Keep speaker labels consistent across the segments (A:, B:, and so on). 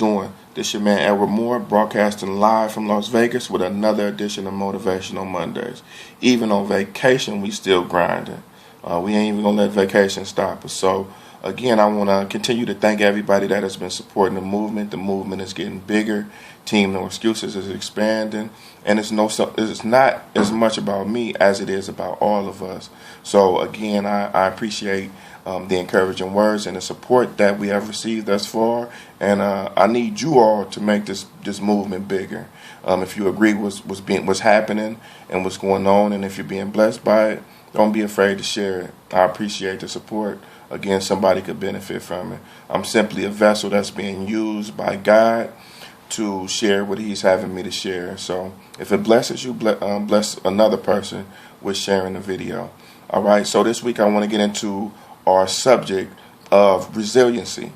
A: doing? This your man Edward Moore, broadcasting live from Las Vegas with another edition of Motivational Mondays. Even on vacation, we still grinding. We ain't even gonna let vacation stop us. So again, I want to continue to thank everybody that has been supporting the movement. The movement is getting bigger. Team No Excuses is expanding, and it's not as much about me as it is about all of us. So again, I appreciate the encouraging words and the support that we have received thus far, and I need you all to make this movement bigger. If you agree with what's happening and what's going on, and if you're being blessed by it, don't be afraid to share it. I appreciate the support. Again, somebody could benefit from it. I'm simply a vessel that's being used by God to share what He's having me to share. So if it blesses you, bless another person with sharing the video. All right, so this week I want to get into our subject of resiliency.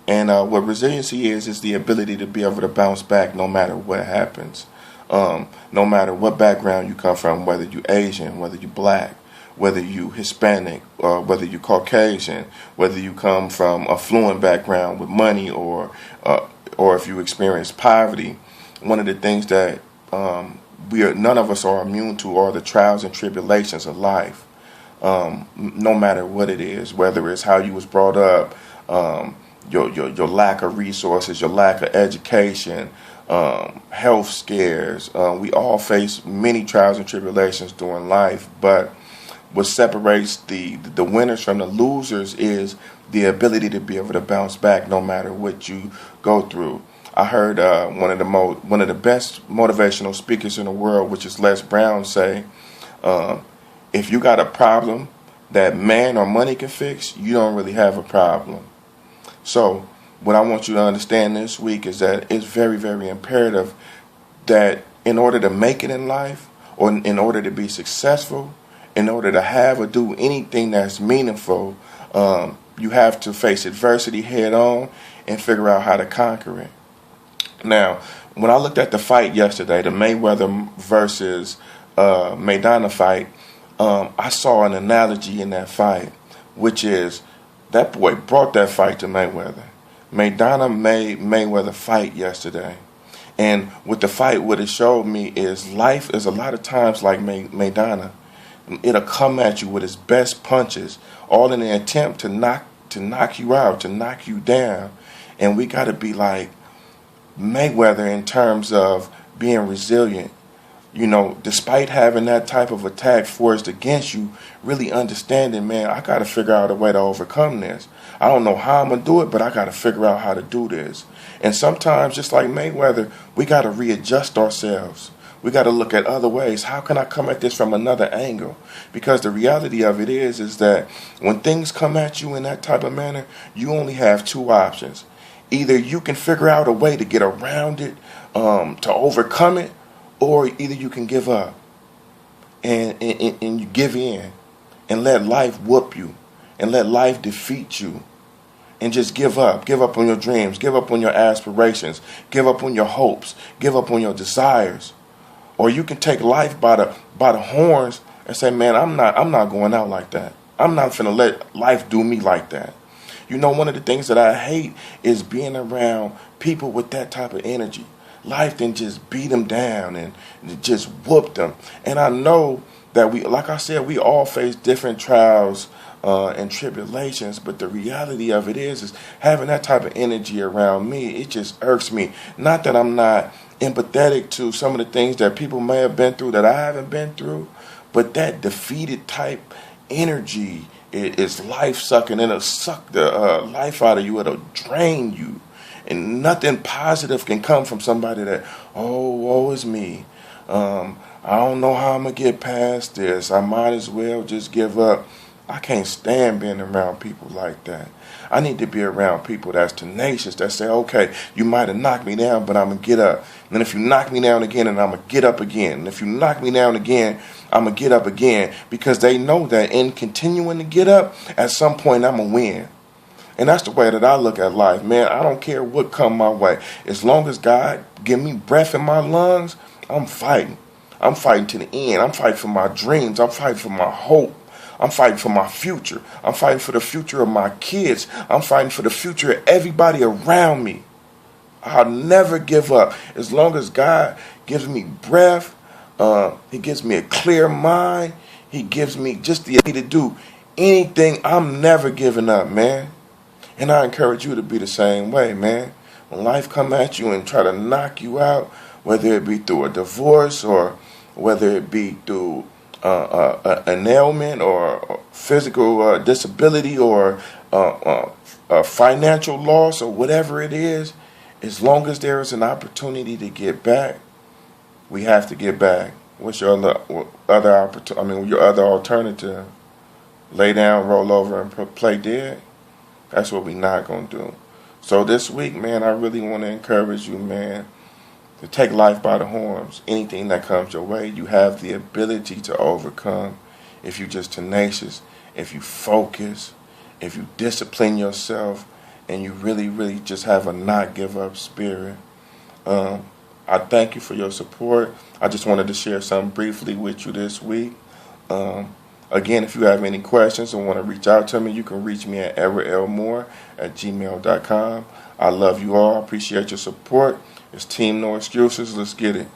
A: And what resiliency is the ability to be able to bounce back no matter what happens. No matter what background you come from, whether you're Asian, whether you're black, whether you Hispanic, whether you Caucasian, whether you come from a affluent background with money, or if you experience poverty. One of the things that none of us are immune to are the trials and tribulations of life. No matter what it is, whether it's how you was brought up, your lack of resources, your lack of education, health scares. We all face many trials and tribulations during life, but what separates the winners from the losers is the ability to be able to bounce back no matter what you go through. I heard one of the best motivational speakers in the world, which is Les Brown, say, if you got a problem that man or money can fix, you don't really have a problem. So what I want you to understand this week is that it's very, very imperative that in order to make it in life, or in order to be successful, in order to have or do anything that's meaningful, you have to face adversity head on and figure out how to conquer it. Now, when I looked at the fight yesterday, the Mayweather versus Maidana fight, I saw an analogy in that fight, which is that boy brought that fight to Mayweather. Maidana made Mayweather fight yesterday. And with the fight, what it showed me is life is a lot of times like Maidana. It'll come at you with its best punches, all in an attempt to knock you out, to knock you down. And we got to be like Mayweather in terms of being resilient. You know, despite having that type of attack forced against you, really understanding, man, I got to figure out a way to overcome this. I don't know how I'm going to do it, but I got to figure out how to do this. And sometimes, just like Mayweather, we got to readjust ourselves. We got to look at other ways. How can I come at this from another angle? Because the reality of it is that when things come at you in that type of manner, you only have two options. Either you can figure out a way to get around it, to overcome it, or either you can give up and you give in and let life whoop you and let life defeat you and just give up. Give up on your dreams. Give up on your aspirations. Give up on your hopes. Give up on your desires. Or you can take life by the horns and say, man, I'm not going out like that. I'm not finna let life do me like that. You know, one of the things that I hate is being around people with that type of energy. Life then just beat them down and just whoop them. And I know that like I said, we all face different trials and tribulations, but the reality of it is having that type of energy around me, it just irks me. Not that I'm not empathetic to some of the things that people may have been through that I haven't been through, but that defeated type energy is life sucking. It'll suck the life out of you. It'll drain you. And nothing positive can come from somebody that, oh, woe is me. I don't know how I'm going to get past this. I might as well just give up. I can't stand being around people like that. I need to be around people that's tenacious, that say, okay, you might have knocked me down, but I'm going to get up. And if you knock me down again, and I'm going to get up again. And if you knock me down again, I'm going to get up again. Because they know that in continuing to get up, at some point I'm going to win. And that's the way that I look at life, man. I don't care what come my way. As long as God give me breath in my lungs, I'm fighting. I'm fighting to the end. I'm fighting for my dreams. I'm fighting for my hope. I'm fighting for my future. I'm fighting for the future of my kids. I'm fighting for the future of everybody around me. I'll never give up. As long as God gives me breath, He gives me a clear mind, He gives me just the ability to do anything, I'm never giving up, man. And I encourage you to be the same way, man. When life come at you and try to knock you out, whether it be through a divorce or whether it be through an ailment or physical disability or financial loss or whatever it is, as long as there is an opportunity to get back, we have to get back. What's your other alternative? Lay down, roll over, and play dead? That's what we're not going to do. So this week, man, I really want to encourage you, man, to take life by the horns. Anything that comes your way, you have the ability to overcome if you're just tenacious, if you focus, if you discipline yourself, and you really, really just have a not give up spirit. I thank you for your support. I just wanted to share something briefly with you this week. Again, if you have any questions or want to reach out to me, you can reach me at everettlmore@gmail.com. I love you all. I appreciate your support. It's Team No Excuses. Let's get it.